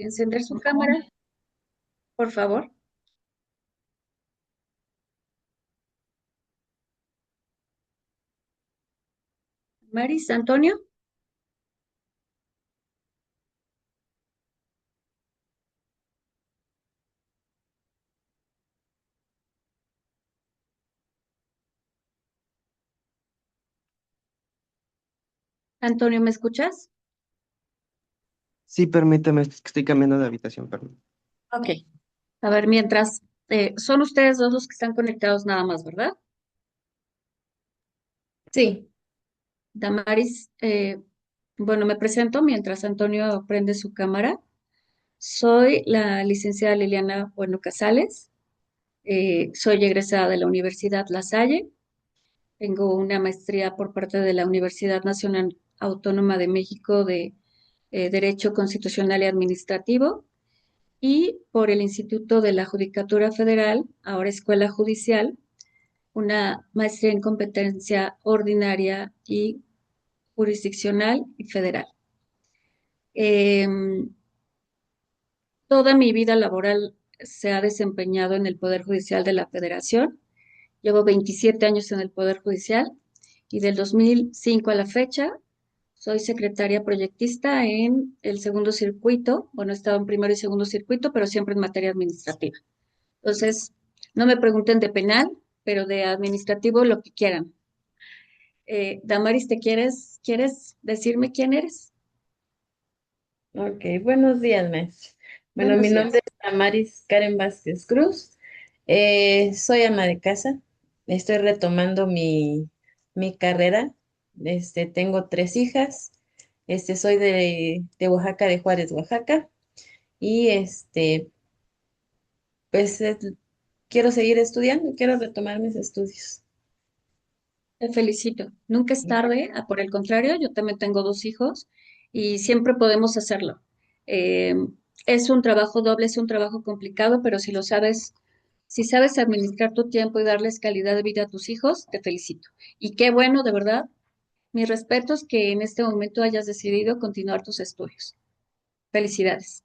encender su cámara, por favor. Maris, Antonio. Antonio, ¿me escuchas? Sí, permíteme, es que estoy cambiando de habitación, perdón. Ok. A ver, mientras, son ustedes dos los que están conectados nada más, ¿verdad? Sí, Damaris, bueno, me presento mientras Antonio prende su cámara. Soy la licenciada Liliana Bueno Casales. Soy egresada de la Universidad La Salle. Tengo una maestría por parte de la Universidad Nacional Autónoma de México de Derecho Constitucional y Administrativo y por el Instituto de la Judicatura Federal, ahora Escuela Judicial, una maestría en competencia ordinaria y jurisdiccional y federal. Em, Toda mi vida laboral se ha desempeñado en el Poder Judicial de la Federación. Llevo 27 años en el Poder Judicial y del 2005 a la fecha soy secretaria proyectista en el segundo circuito. Bueno, he estado en primero y segundo circuito, pero siempre en materia administrativa. Entonces, no me pregunten de penal, pero de administrativo lo que quieran. Damaris, ¿quieres decirme quién eres? ok, buenos días, maestro. Bueno, mi Buenos nombre días. es Amaris Karen Vázquez Cruz. Soy ama de casa. Estoy retomando mi carrera. Tengo tres hijas. Soy de Oaxaca, de Juárez, Oaxaca. Y pues quiero seguir estudiando, quiero retomar mis estudios. Te felicito. Nunca es tarde, por el contrario, yo también tengo dos hijos y siempre podemos hacerlo. Eh, es un trabajo doble, es un trabajo complicado, pero si lo sabes, si sabes administrar tu tiempo y darles calidad de vida a tus hijos, te felicito. Y qué bueno, de verdad, mis respetos que en este momento hayas decidido continuar tus estudios. Felicidades.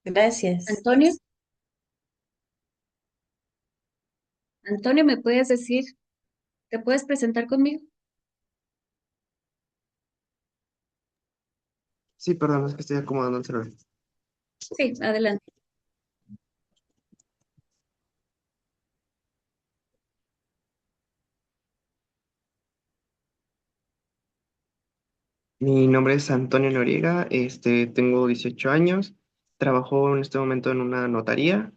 Gracias. Antonio, Antonio, ¿me puedes decir, te puedes presentar conmigo? Sí, perdón, es que estoy acomodando el celular. Sí, adelante. Mi nombre es Antonio Noriega, tengo 18 años, trabajo en este momento en una notaría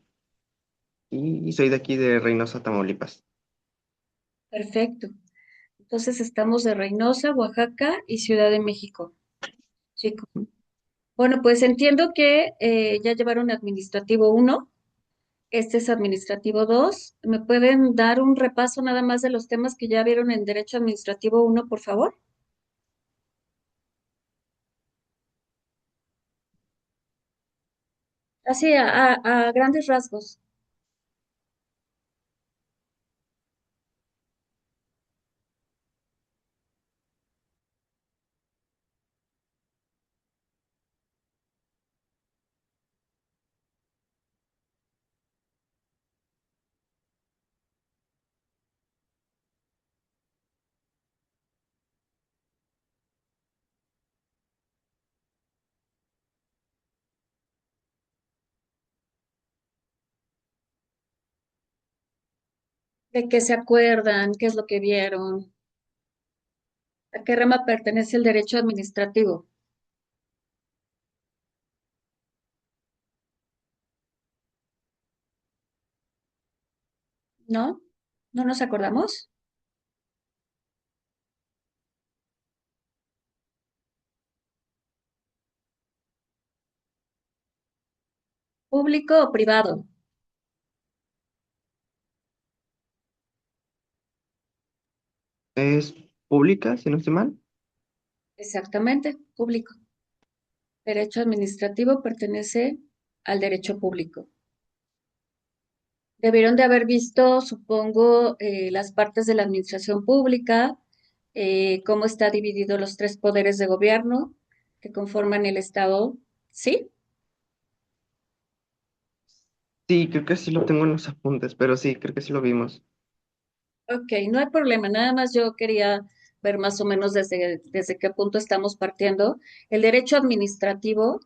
y soy de aquí de Reynosa, Tamaulipas. Perfecto. Entonces estamos de Reynosa, Oaxaca y Ciudad de México. Chico. Bueno, pues entiendo que ya llevaron administrativo uno. Este es administrativo 2. ¿Me pueden dar un repaso nada más de los temas que ya vieron en Derecho Administrativo uno, por favor? Así, a grandes rasgos, de qué se acuerdan, qué es lo que vieron, a qué rama pertenece el derecho administrativo, ¿no? ¿No nos acordamos? ¿Público o privado? ¿Es pública, si no estoy mal? Exactamente, público. Derecho administrativo pertenece al derecho público. Debieron de haber visto, supongo, las partes de la administración pública, cómo está dividido los tres poderes de gobierno que conforman el Estado, ¿sí? Sí, creo que sí lo tengo en los apuntes, pero sí, creo que sí lo vimos. Ok, no hay problema, nada más yo quería ver más o menos desde qué punto estamos partiendo. El derecho administrativo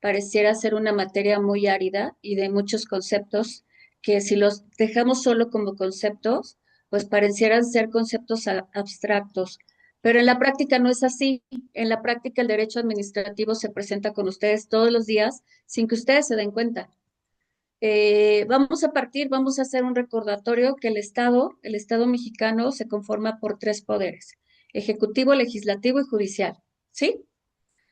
pareciera ser una materia muy árida y de muchos conceptos que si los dejamos solo como conceptos, pues parecieran ser conceptos abstractos. Pero en la práctica no es así. En la práctica el derecho administrativo se presenta con ustedes todos los días sin que ustedes se den cuenta. Vamos a hacer un recordatorio que el Estado mexicano se conforma por tres poderes, ejecutivo, legislativo y judicial, ¿sí?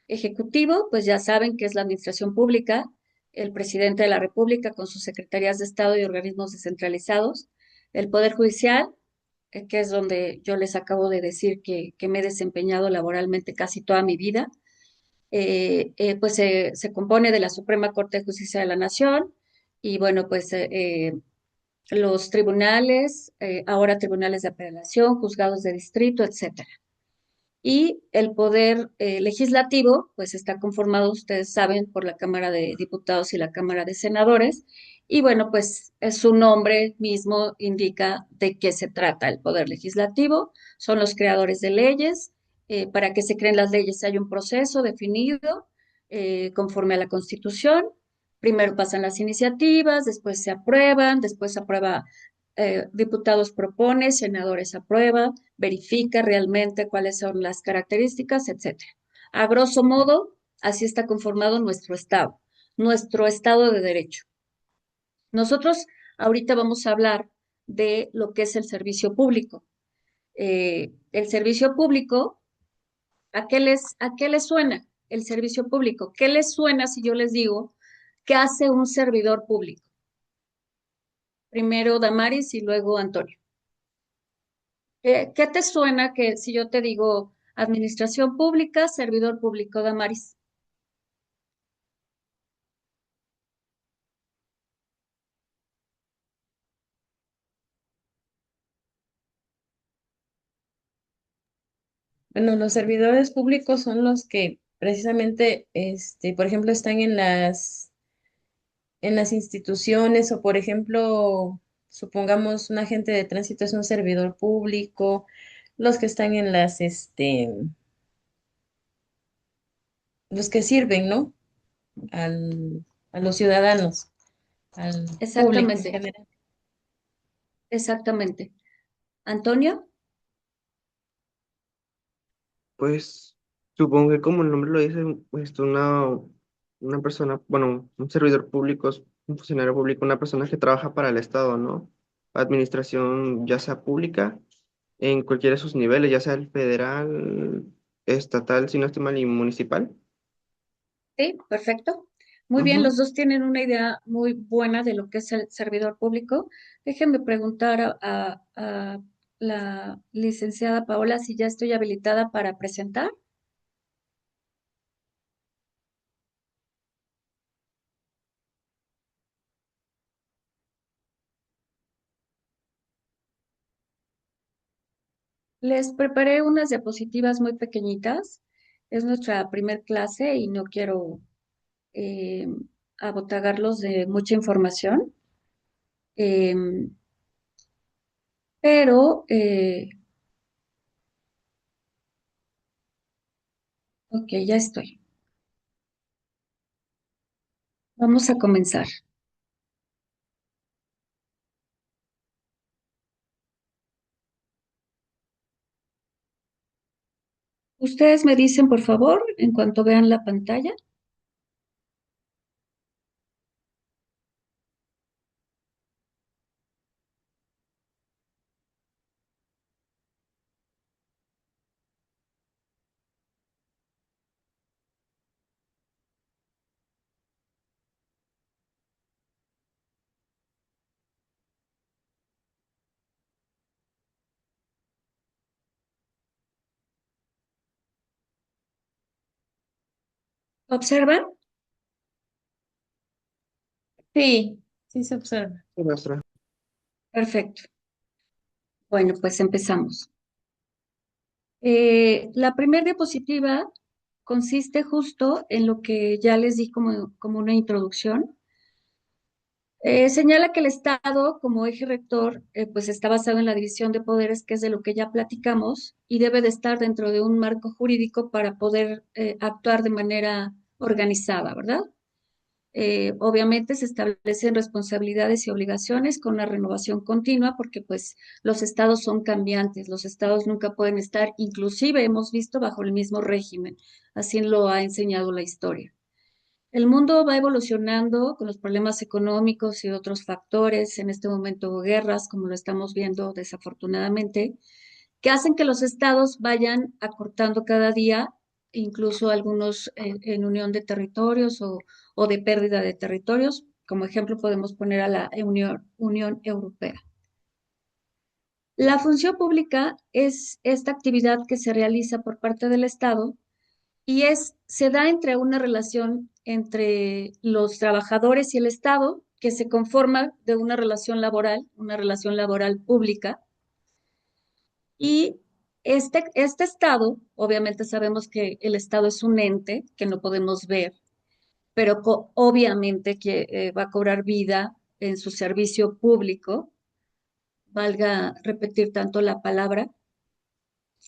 Ejecutivo, pues ya saben que es la administración pública, el presidente de la República con sus secretarías de Estado y organismos descentralizados, el Poder Judicial, que es donde yo les acabo de decir que me he desempeñado laboralmente casi toda mi vida, pues se compone de la Suprema Corte de Justicia de la Nación y bueno, pues los tribunales, ahora tribunales de apelación, juzgados de distrito, etcétera. Y el poder legislativo, pues está conformado, ustedes saben, por la Cámara de Diputados y la Cámara de Senadores. Y bueno, pues su nombre mismo indica de qué se trata el poder legislativo. Son los creadores de leyes. Para que se creen las leyes hay un proceso definido conforme a la Constitución. Primero pasan las iniciativas, después se aprueban, después se aprueba, diputados propone, senadores aprueba, verifica realmente cuáles son las características, etcétera. A grosso modo, así está conformado nuestro Estado de Derecho. Nosotros ahorita vamos a hablar de lo que es el servicio público. El servicio público, a qué les suena el servicio público? ¿Qué les suena si yo les digo qué hace un servidor público? Primero Damaris y luego Antonio. ¿Qué te suena que si yo te digo administración pública, servidor público, Damaris? Bueno, los servidores públicos son los que precisamente, por ejemplo, están en las instituciones o, por ejemplo, supongamos un agente de tránsito es un servidor público, los que están en los que sirven, ¿no? A los ciudadanos, al público en Exactamente, general. exactamente. Antonio, Pues supongo que como el nombre lo dice, pues una persona, bueno, un servidor público, es un funcionario público, una persona que trabaja para el Estado, ¿no? Administración, ya sea pública, en cualquiera de sus niveles, ya sea el federal, estatal, si no estoy mal, y municipal. sí, perfecto. Muy bien, Ujú. los dos tienen una idea muy buena de lo que es el servidor público. Déjenme preguntar a la licenciada Paola si ya estoy habilitada para presentar. Les preparé unas diapositivas muy pequeñitas. Es nuestra primer clase y no quiero eh, abotagarlos de mucha información. Em, pero, ok, ya estoy. Vamos a comenzar. Ustedes me dicen, por favor, en cuanto vean la pantalla. ¿Observan? Sí, sí se observa. Sí, maestra. Perfecto. Bueno, pues empezamos. La primera diapositiva consiste justo en lo que ya les di como una introducción. Señala que el Estado, como eje rector, pues está basado en la división de poderes, que es de lo que ya platicamos, y debe de estar dentro de un marco jurídico para poder actuar de manera organizada, ¿verdad? Obviamente se establecen responsabilidades y obligaciones con una renovación continua, porque pues los estados son cambiantes, los estados nunca pueden estar, inclusive hemos visto, bajo el mismo régimen, así lo ha enseñado la historia. El mundo va evolucionando con los problemas económicos y otros factores, en este momento guerras, como lo estamos viendo desafortunadamente, que hacen que los estados vayan acortando cada día, incluso algunos en unión de territorios o de pérdida de territorios. Como ejemplo podemos poner a la Unión Europea. La función pública es esta actividad que se realiza por parte del Estado y se da entre una relación entre los trabajadores y el Estado, que se conforma de una relación laboral pública. Y este Estado, obviamente sabemos que el Estado es un ente que no podemos ver, pero obviamente que va a cobrar vida en su servicio público, valga repetir tanto la palabra,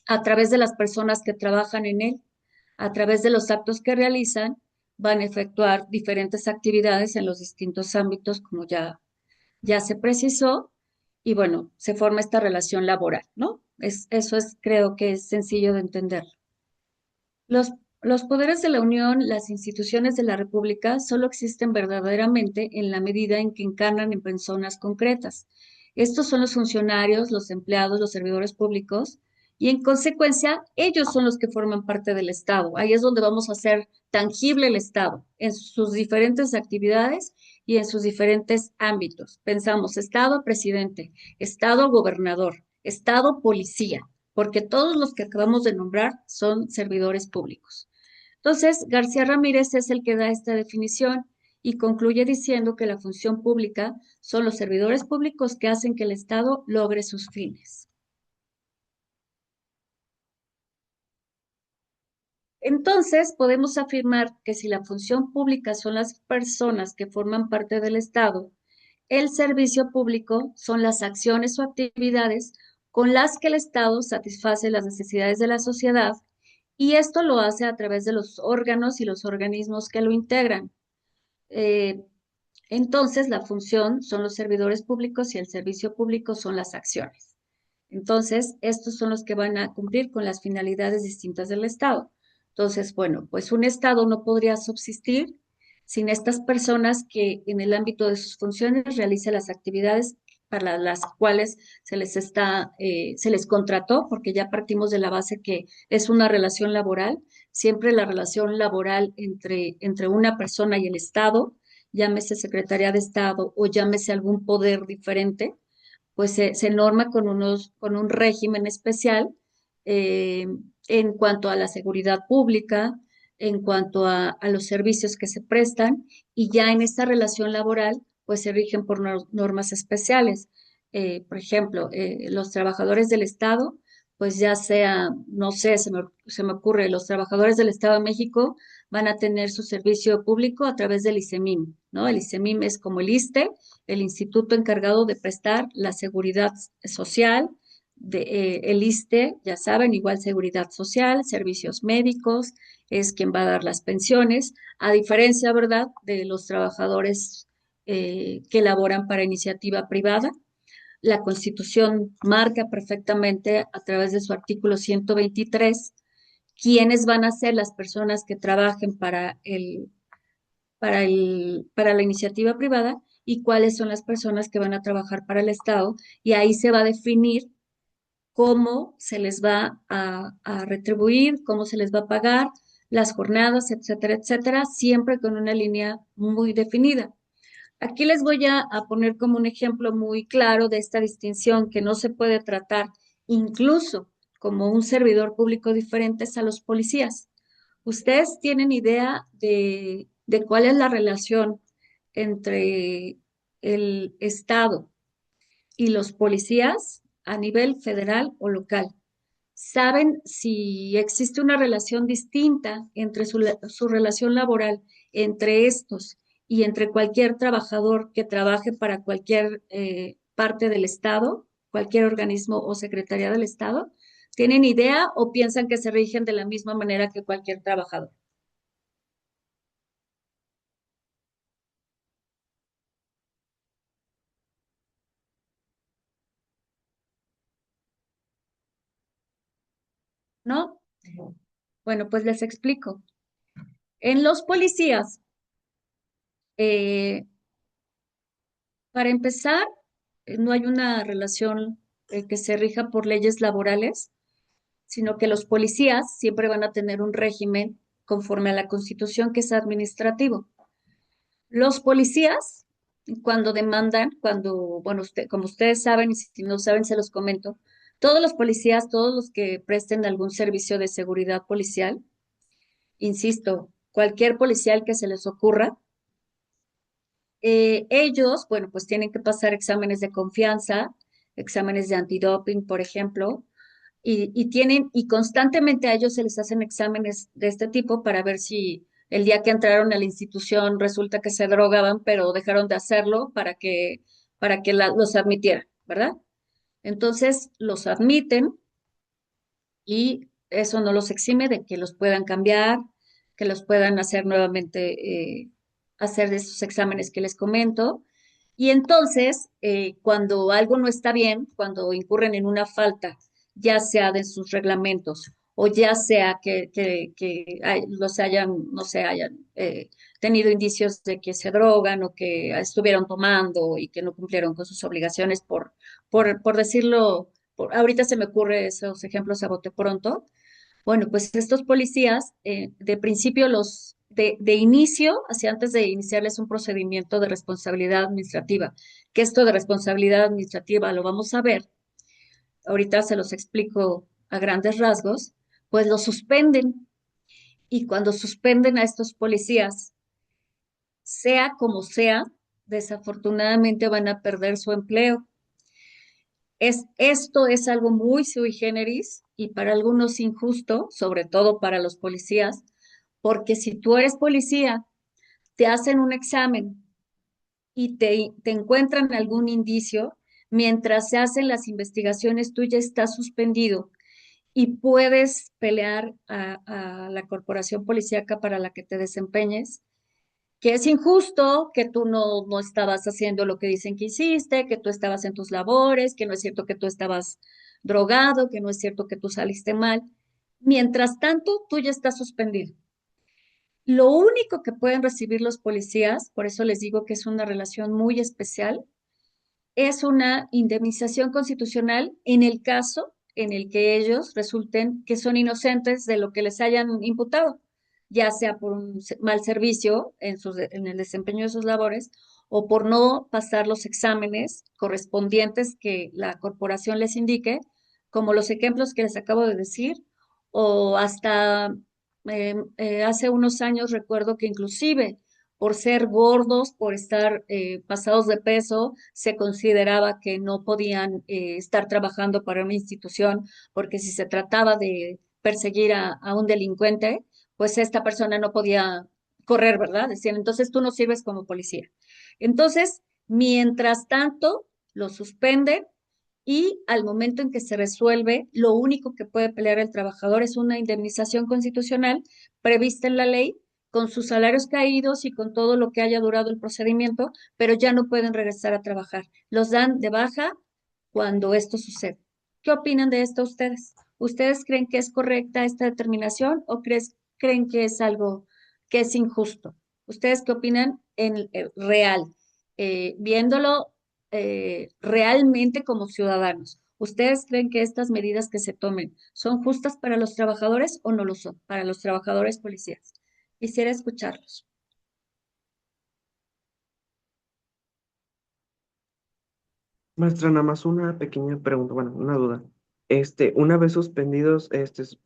a través de las personas que trabajan en él, a través de los actos que realizan, van a efectuar diferentes actividades en los distintos ámbitos, como ya se precisó, y bueno, se forma esta relación laboral, ¿no? Eso es, creo que es sencillo de entender. Los, los poderes de la Unión, las instituciones de la República, solo existen verdaderamente en la medida en que encarnan en personas concretas. Estos son los funcionarios, los empleados, los servidores públicos, y en consecuencia, ellos son los que forman parte del Estado. Ahí es donde vamos a hacer tangible el Estado, en sus diferentes actividades y en sus diferentes ámbitos. Pensamos Estado presidente, Estado gobernador, Estado policía, porque todos los que acabamos de nombrar son servidores públicos. Entonces, García Ramírez es el que da esta definición y concluye diciendo que la función pública son los servidores públicos que hacen que el Estado logre sus fines. Entonces, podemos afirmar que si la función pública son las personas que forman parte del Estado, el servicio público son las acciones o actividades con las que el Estado satisface las necesidades de la sociedad, y esto lo hace a través de los órganos y los organismos que lo integran. Eh, entonces, la función son los servidores públicos y el servicio público son las acciones. Entonces, estos son los que van a cumplir con las finalidades distintas del Estado. Entonces, bueno, pues un Estado no podría subsistir sin estas personas que en el ámbito de sus funciones realizan las actividades para las cuales se les contrató, porque ya partimos de la base que es una relación laboral. Siempre la relación laboral entre una persona y el Estado, llámese Secretaría de Estado o llámese algún poder diferente, pues se norma con un régimen especial eh, en cuanto a la seguridad pública, en cuanto a los servicios que se prestan, y ya en esta relación laboral, pues se rigen por normas especiales. Por ejemplo, los trabajadores del Estado, pues ya sea, no sé, se me ocurre, los trabajadores del Estado de México van a tener su servicio público a través del ICEMIM, ¿no? El ICEMIM es como el ISSSTE, el instituto encargado de prestar la seguridad social, el ISSSTE, ya saben, igual seguridad social, servicios médicos, es quien va a dar las pensiones, a diferencia, ¿verdad?, de los trabajadores que laboran para iniciativa privada. La Constitución marca perfectamente a través de su artículo 123 quiénes van a ser las personas que trabajen para la iniciativa privada y cuáles son las personas que van a trabajar para el Estado, y ahí se va a definir cómo se les va a retribuir, cómo se les va a pagar, las jornadas, etcétera, etcétera, siempre con una línea muy definida. Aquí les voy a poner como un ejemplo muy claro de esta distinción que no se puede tratar incluso como un servidor público diferente a los policías. ¿Ustedes tienen idea de cuál es la relación entre el Estado y los policías a nivel federal o local? ¿Saben si existe una relación distinta entre su relación laboral entre estos y entre cualquier trabajador que trabaje para cualquier parte del Estado, cualquier organismo o secretaría del Estado? ¿Tienen idea o piensan que se rigen de la misma manera que cualquier trabajador? ¿No? Bueno, pues les explico. En los policías, eh, para empezar, no hay una relación que se rija por leyes laborales, sino que los policías siempre van a tener un régimen conforme a la Constitución que es administrativo. Los policías, cuando demandan, bueno, como ustedes saben, y si no saben, se los comento, todos los policías, todos los que presten algún servicio de seguridad policial, insisto, cualquier policial que se les ocurra, ellos, bueno, pues tienen que pasar exámenes de confianza, exámenes de antidoping, por ejemplo, y constantemente a ellos se les hacen exámenes de este tipo para ver si el día que entraron a la institución resulta que se drogaban, pero dejaron de hacerlo para que los admitieran, ¿verdad? Entonces los admiten y eso no los exime de que los puedan cambiar, que los puedan hacer nuevamente, hacer de esos exámenes que les comento. Y entonces, cuando algo no está bien, cuando incurren en una falta, ya sea de sus reglamentos o ya sea que los hayan, no se hayan tenido indicios de que se drogan o que estuvieron tomando y que no cumplieron con sus obligaciones por decirlo, ahorita se me ocurre esos ejemplos a bote pronto. Bueno, pues estos policías, de principio de inicio, hacia antes de iniciarles un procedimiento de responsabilidad administrativa, que esto de responsabilidad administrativa lo vamos a ver, ahorita se los explico a grandes rasgos, pues los suspenden. Y cuando suspenden a estos policías, sea como sea, desafortunadamente van a perder su empleo. Esto es algo muy sui generis y para algunos injusto, sobre todo para los policías, porque si tú eres policía, te hacen un examen y te encuentran algún indicio, mientras se hacen las investigaciones, tú ya estás suspendido y puedes pelear a la corporación policíaca para la que te desempeñes, que es injusto, que tú no estabas haciendo lo que dicen que hiciste, que tú estabas en tus labores, que no es cierto que tú estabas drogado, que no es cierto que tú saliste mal. Mientras tanto, tú ya estás suspendido. Lo único que pueden recibir los policías, por eso les digo que es una relación muy especial, es una indemnización constitucional en el caso en el que ellos resulten que son inocentes de lo que les hayan imputado, ya sea por un mal servicio en el desempeño de sus labores o por no pasar los exámenes correspondientes que la corporación les indique, como los ejemplos que les acabo de decir, o hasta hace unos años recuerdo que inclusive por ser gordos, por estar pasados de peso, se consideraba que no podían estar trabajando para una institución, porque si se trataba de perseguir a un delincuente, pues esta persona no podía correr, ¿verdad? Decían, entonces tú no sirves como policía. Entonces, mientras tanto, lo suspenden y al momento en que se resuelve, lo único que puede pelear el trabajador es una indemnización constitucional prevista en la ley con sus salarios caídos y con todo lo que haya durado el procedimiento, pero ya no pueden regresar a trabajar. Los dan de baja cuando esto sucede. ¿Qué opinan de esto ustedes? ¿Ustedes creen que es correcta esta determinación o creen que es algo que es injusto? ¿Ustedes qué opinan en real? Viéndolo realmente como ciudadanos. ¿Ustedes creen que estas medidas que se tomen son justas para los trabajadores o no lo son, para los trabajadores policías? Quisiera escucharlos. Maestra, nada más una pequeña pregunta, bueno, una duda. Una vez suspendidos,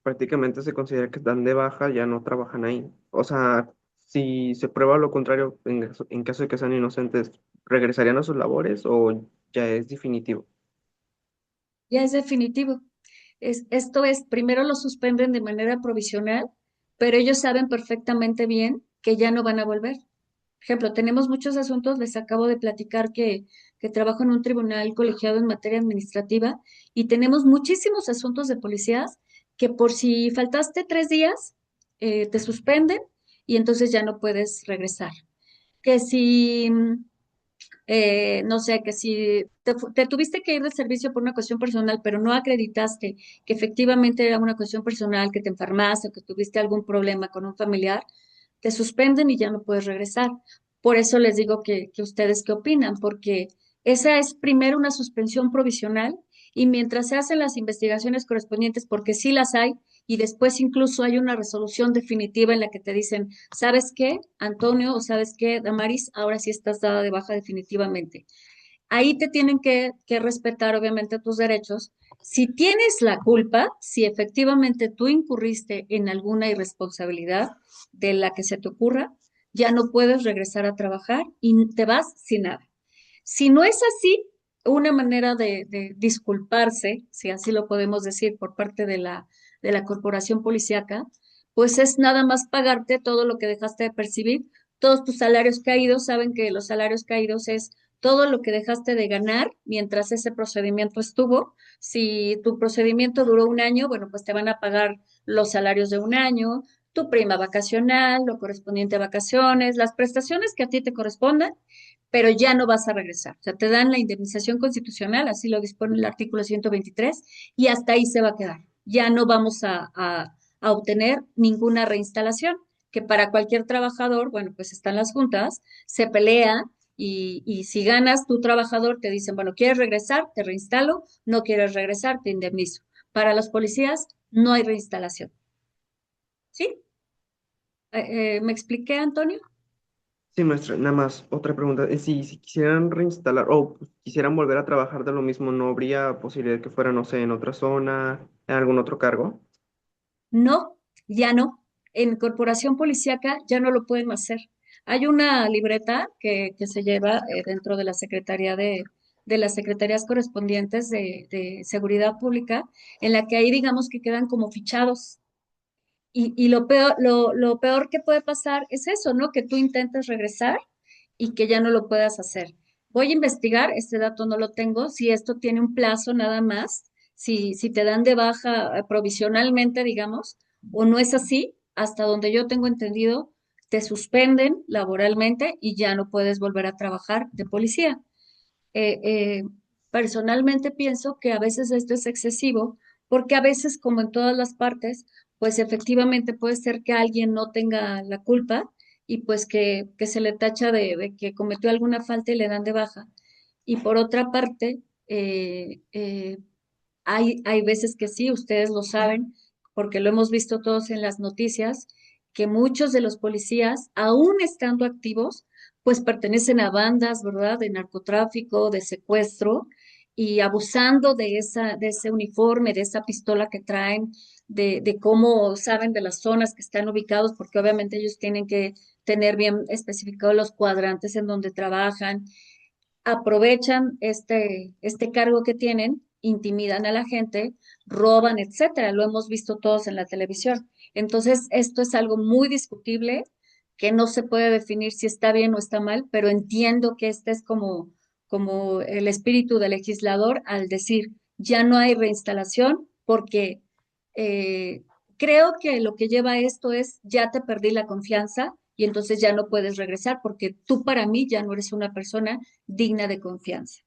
prácticamente se considera que están de baja, ya no trabajan ahí. O sea, si se prueba lo contrario, en caso de que sean inocentes, ¿regresarían a sus labores o ya es definitivo? Ya es definitivo. Esto es, primero lo suspenden de manera provisional, pero ellos saben perfectamente bien que ya no van a volver. ejemplo, tenemos muchos asuntos, les acabo de platicar que trabajo en un tribunal colegiado en materia administrativa y tenemos muchísimos asuntos de policías que por si faltaste 3 días, te suspenden y entonces ya no puedes regresar. Que si no sé, que si te tuviste que ir de servicio por una cuestión personal, pero no acreditaste que efectivamente era una cuestión personal, que te enfermaste o que tuviste algún problema con un familiar, te suspenden y ya no puedes regresar. Por eso les digo que ustedes qué opinan, porque esa es primero una suspensión provisional y mientras se hacen las investigaciones correspondientes, porque sí las hay, y después incluso hay una resolución definitiva en la que te dicen, ¿sabes qué, Antonio? O ¿sabes qué, Damaris? Ahora sí estás dada de baja definitivamente. Ahí te tienen que respetar, obviamente, tus derechos. Si tienes la culpa, si efectivamente tú incurriste en alguna irresponsabilidad de la que se te ocurra, ya no puedes regresar a trabajar y te vas sin nada. Si no es así, una manera de disculparse, si así lo podemos decir, por parte de la corporación policíaca, pues es nada más pagarte todo lo que dejaste de percibir, todos tus salarios caídos. Saben que los salarios caídos es todo lo que dejaste de ganar mientras ese procedimiento estuvo. Si tu procedimiento duró un año, bueno, pues te van a pagar los salarios de un año, tu prima vacacional, lo correspondiente a vacaciones, las prestaciones que a ti te correspondan, pero ya no vas a regresar. O sea, te dan la indemnización constitucional, así lo dispone el artículo 123, y hasta ahí se va a quedar. Ya no vamos a obtener ninguna reinstalación, que para cualquier trabajador, bueno, pues están las juntas, se pelea y si ganas, tu trabajador te dicen, bueno, ¿quieres regresar? Te reinstalo, no quieres regresar, te indemnizo. Para los policías no hay reinstalación. ¿Sí? ¿Me expliqué, Antonio? Sí, maestra, nada más, otra pregunta. Si quisieran reinstalar o pues, quisieran volver a trabajar de lo mismo, ¿no habría posibilidad que fuera, no sé, en otra zona, en algún otro cargo? No, ya no. En corporación policíaca ya no lo pueden hacer. Hay una libreta que se lleva dentro de la Secretaría de las secretarías correspondientes de Seguridad Pública, en la que ahí digamos que quedan como fichados. Y lo peor que puede pasar es eso, ¿no? Que tú intentes regresar y que ya no lo puedas hacer. Voy a investigar, este dato no lo tengo, si esto tiene un plazo nada más, si te dan de baja provisionalmente, digamos, o no es así, hasta donde yo tengo entendido, te suspenden laboralmente y ya no puedes volver a trabajar de policía. Eh, eh, Personalmente pienso que a veces esto es excesivo, porque a veces, como en todas las partes, pues efectivamente puede ser que alguien no tenga la culpa y pues que se le tacha de que cometió alguna falta y le dan de baja. Y por otra parte, hay veces que sí, ustedes lo saben, porque lo hemos visto todos en las noticias, que muchos de los policías, aún estando activos, pues pertenecen a bandas, ¿verdad?, de narcotráfico, de secuestro, y abusando de ese uniforme, de esa pistola que traen, de cómo saben de las zonas que están ubicados, porque obviamente ellos tienen que tener bien especificados los cuadrantes en donde trabajan, aprovechan este cargo que tienen, intimidan a la gente, roban, etcétera. Lo hemos visto todos en la televisión. Entonces, esto es algo muy discutible que no se puede definir si está bien o está mal, pero entiendo que este es como el espíritu del legislador al decir, ya no hay reinstalación porque eh, creo que lo que lleva a esto es, ya te perdí la confianza y entonces ya no puedes regresar porque tú para mí ya no eres una persona digna de confianza.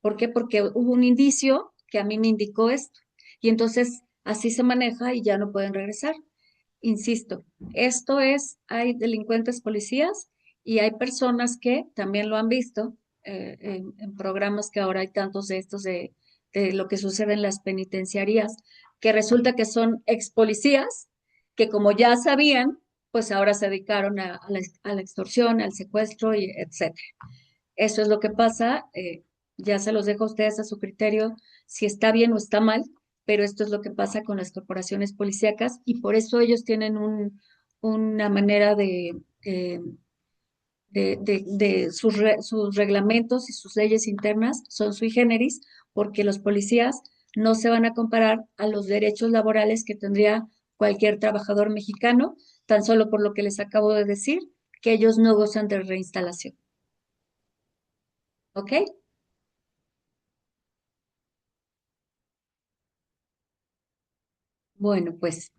¿Por qué? Porque hubo un indicio que a mí me indicó esto. Y entonces así se maneja y ya no pueden regresar. Insisto, esto es, hay delincuentes policías y hay personas que también lo han visto en programas que ahora hay tantos de estos de lo que sucede en las penitenciarías, que resulta que son ex policías que como ya sabían, pues ahora se dedicaron a la extorsión, al secuestro y etcétera. Eso es lo que pasa. Ya se los dejo a ustedes a su criterio si está bien o está mal, pero esto es lo que pasa con las corporaciones policíacas y por eso ellos tienen una manera de sus reglamentos y sus leyes internas son sui generis, porque los policías no se van a comparar a los derechos laborales que tendría cualquier trabajador mexicano, tan solo por lo que les acabo de decir, que ellos no gozan de reinstalación. ¿Ok? Bueno, pues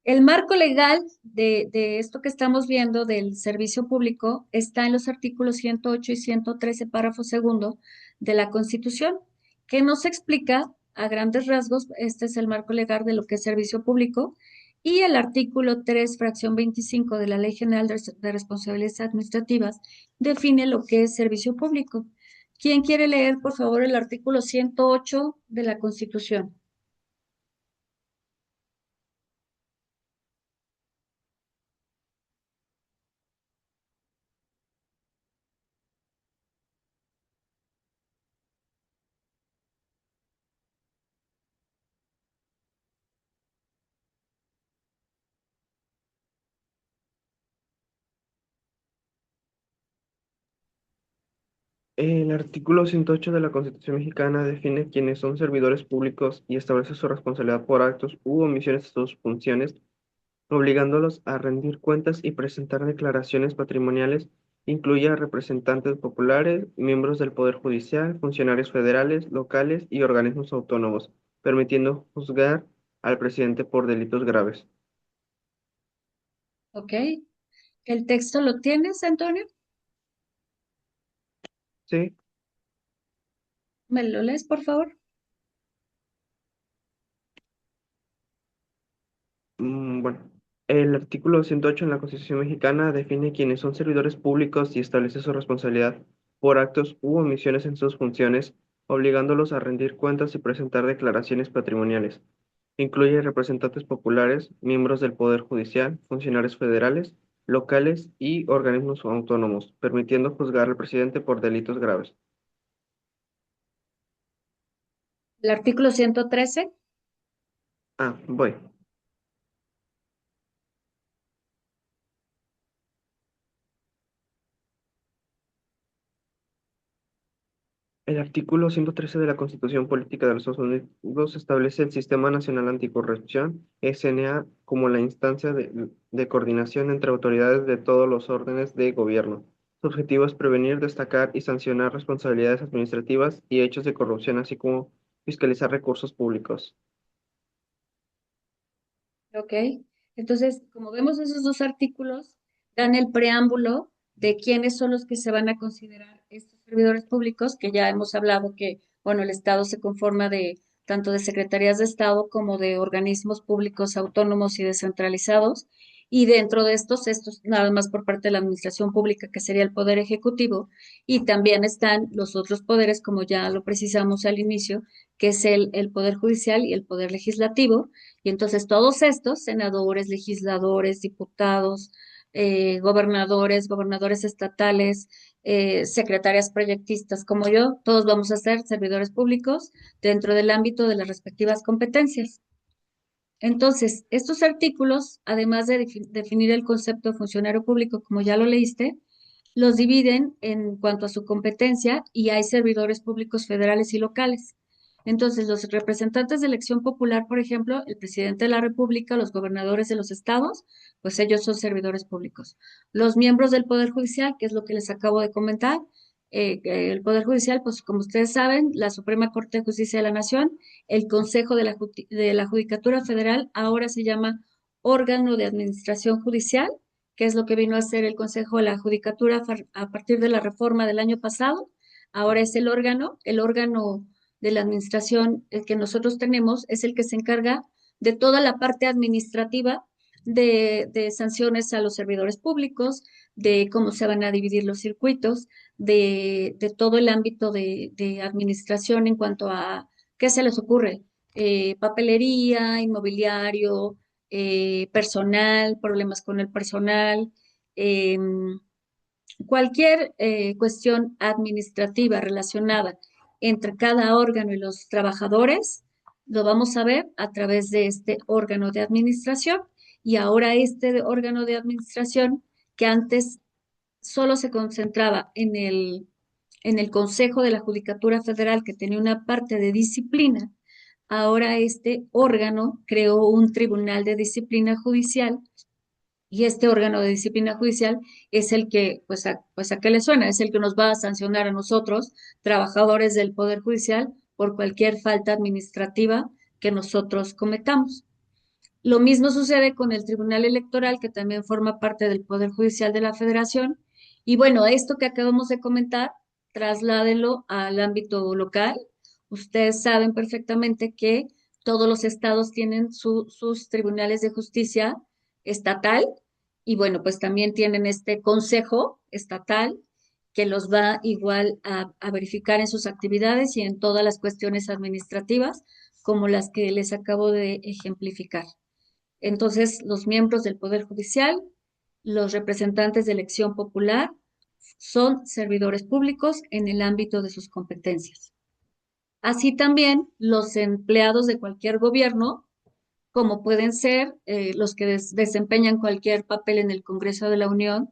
el marco legal de esto que estamos viendo del servicio público está en los artículos 108 y 113, párrafo segundo de la Constitución, que nos explica a grandes rasgos, este es el marco legal de lo que es servicio público, y el artículo 3, fracción 25 de la Ley General de Responsabilidades Administrativas define lo que es servicio público. ¿Quién quiere leer, por favor, el artículo 108 de la Constitución? El artículo 108 de la Constitución mexicana define quiénes son servidores públicos y establece su responsabilidad por actos u omisiones de sus funciones, obligándolos a rendir cuentas y presentar declaraciones patrimoniales. Incluye a representantes populares, miembros del Poder Judicial, funcionarios federales, locales y organismos autónomos, permitiendo juzgar al presidente por delitos graves. ¿Ok? ¿El texto lo tienes, Antonio? Sí. ¿Me lo lees, por favor? Bueno, el artículo 108 en la Constitución mexicana define quiénes son servidores públicos y establece su responsabilidad por actos u omisiones en sus funciones, obligándolos a rendir cuentas y presentar declaraciones patrimoniales. Incluye representantes populares, miembros del Poder Judicial, funcionarios federales, locales y organismos autónomos, permitiendo juzgar al presidente por delitos graves. El artículo 113. Ah, voy. El artículo 113 de la Constitución Política de los Estados Unidos establece el Sistema Nacional Anticorrupción, SNA, como la instancia de coordinación entre autoridades de todos los órdenes de gobierno. Su objetivo es prevenir, destacar y sancionar responsabilidades administrativas y hechos de corrupción, así como fiscalizar recursos públicos. Ok. Entonces, como vemos, esos dos artículos dan el preámbulo de quiénes son los que se van a considerar estos servidores públicos, que ya hemos hablado que, bueno, el Estado se conforma de tanto de secretarías de Estado como de organismos públicos autónomos y descentralizados. Y dentro de estos nada más por parte de la administración pública, que sería el Poder Ejecutivo, y también están los otros poderes, como ya lo precisamos al inicio, que es el Poder Judicial y el Poder Legislativo, y entonces todos estos, senadores, legisladores, diputados, gobernadores estatales, secretarias proyectistas como yo, todos vamos a ser servidores públicos dentro del ámbito de las respectivas competencias. Entonces, estos artículos, además de definir el concepto de funcionario público, como ya lo leíste, los dividen en cuanto a su competencia y hay servidores públicos federales y locales. Entonces, los representantes de elección popular, por ejemplo, el presidente de la República, los gobernadores de los estados, pues ellos son servidores públicos. Los miembros del Poder Judicial, que es lo que les acabo de comentar, el Poder Judicial, pues como ustedes saben, la Suprema Corte de Justicia de la Nación, el Consejo de la Judicatura Federal, ahora se llama órgano de administración judicial, que es lo que vino a ser el Consejo de la Judicatura a partir de la reforma del año pasado. Ahora es el órgano de la administración que nosotros tenemos, es el que se encarga de toda la parte administrativa de sanciones a los servidores públicos, de cómo se van a dividir los circuitos, de todo el ámbito de administración en cuanto a qué se les ocurre, papelería, inmobiliario, personal, problemas con el personal, cualquier cuestión administrativa relacionada entre cada órgano y los trabajadores, lo vamos a ver a través de este órgano de administración. Y ahora este órgano de administración, que antes solo se concentraba en el Consejo de la Judicatura Federal, que tenía una parte de disciplina, ahora este órgano creó un tribunal de disciplina judicial Y este órgano de disciplina judicial es el que, pues a qué le suena, es el que nos va a sancionar a nosotros, trabajadores del Poder Judicial, por cualquier falta administrativa que nosotros cometamos. Lo mismo sucede con el Tribunal Electoral, que también forma parte del Poder Judicial de la Federación. Y bueno, esto que acabamos de comentar, trasládelo al ámbito local. Ustedes saben perfectamente que todos los estados tienen sus tribunales de justicia estatal y bueno, pues también tienen este consejo estatal que los va igual a verificar en sus actividades y en todas las cuestiones administrativas como las que les acabo de ejemplificar. Entonces, los miembros del Poder Judicial, los representantes de elección popular, son servidores públicos en el ámbito de sus competencias. Así también los empleados de cualquier gobierno, como pueden ser los que desempeñan cualquier papel en el Congreso de la Unión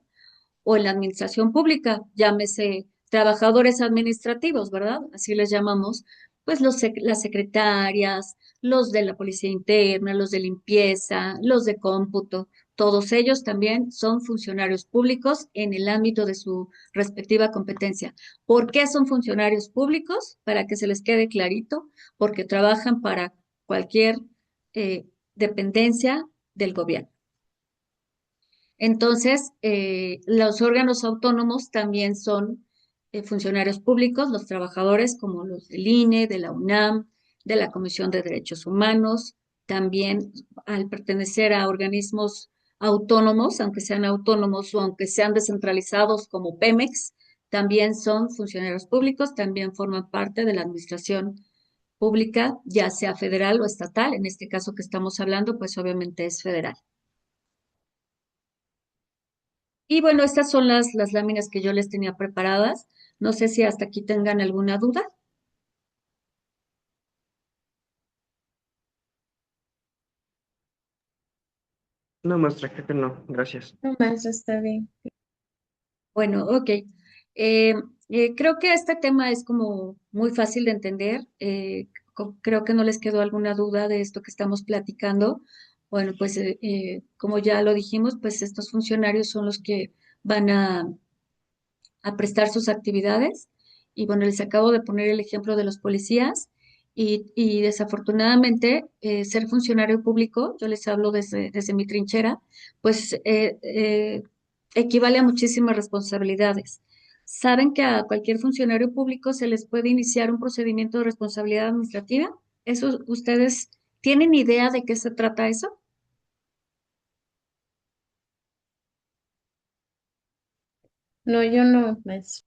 o en la administración pública, llámese trabajadores administrativos, ¿verdad? Así les llamamos, pues las secretarias, los de la policía interna, los de limpieza, los de cómputo, todos ellos también son funcionarios públicos en el ámbito de su respectiva competencia. ¿Por qué son funcionarios públicos? Para que se les quede clarito, porque trabajan para cualquier eh, dependencia del gobierno. Entonces, los órganos autónomos también son funcionarios públicos, los trabajadores como los del INE, de la UNAM, de la Comisión de Derechos Humanos, también al pertenecer a organismos autónomos, aunque sean autónomos o aunque sean descentralizados como Pemex, también son funcionarios públicos, también forman parte de la administración pública, ya sea federal o estatal. En este caso que estamos hablando, pues obviamente es federal. Y bueno, estas son las láminas que yo les tenía preparadas. No sé si hasta aquí tengan alguna duda. No, maestra, creo que no, gracias. No más, está bien. Bueno, ok. Creo que este tema es como muy fácil de entender. Creo que no les quedó alguna duda de esto que estamos platicando. Bueno, pues como ya lo dijimos, pues estos funcionarios son los que van a prestar sus actividades. Y bueno, les acabo de poner el ejemplo de los policías y desafortunadamente ser funcionario público, yo les hablo desde mi trinchera, pues equivale a muchísimas responsabilidades. ¿Saben que a cualquier funcionario público se les puede iniciar un procedimiento de responsabilidad administrativa? ¿Eso ustedes tienen idea de qué se trata eso? No, yo no, maestro.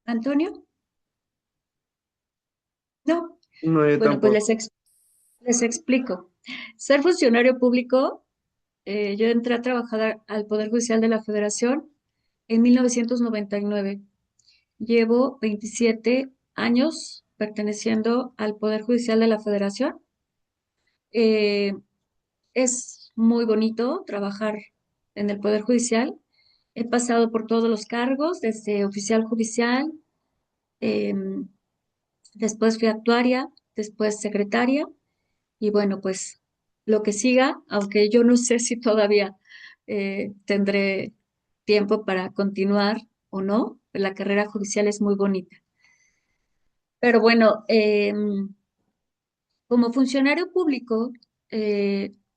¿Antonio? No. No, yo Bueno, pues tampoco. les explico. Ser funcionario público, yo entré a trabajar al Poder Judicial de la Federación en 1999. Llevo 27 años perteneciendo al Poder Judicial de la Federación. Eh, es muy bonito trabajar en el Poder Judicial. He pasado por todos los cargos, desde oficial judicial, em, después fui actuaria, después secretaria. Y bueno, pues lo que siga, aunque yo no sé si todavía tendré tiempo para continuar o no, la carrera judicial es muy bonita. Pero bueno, como funcionario público,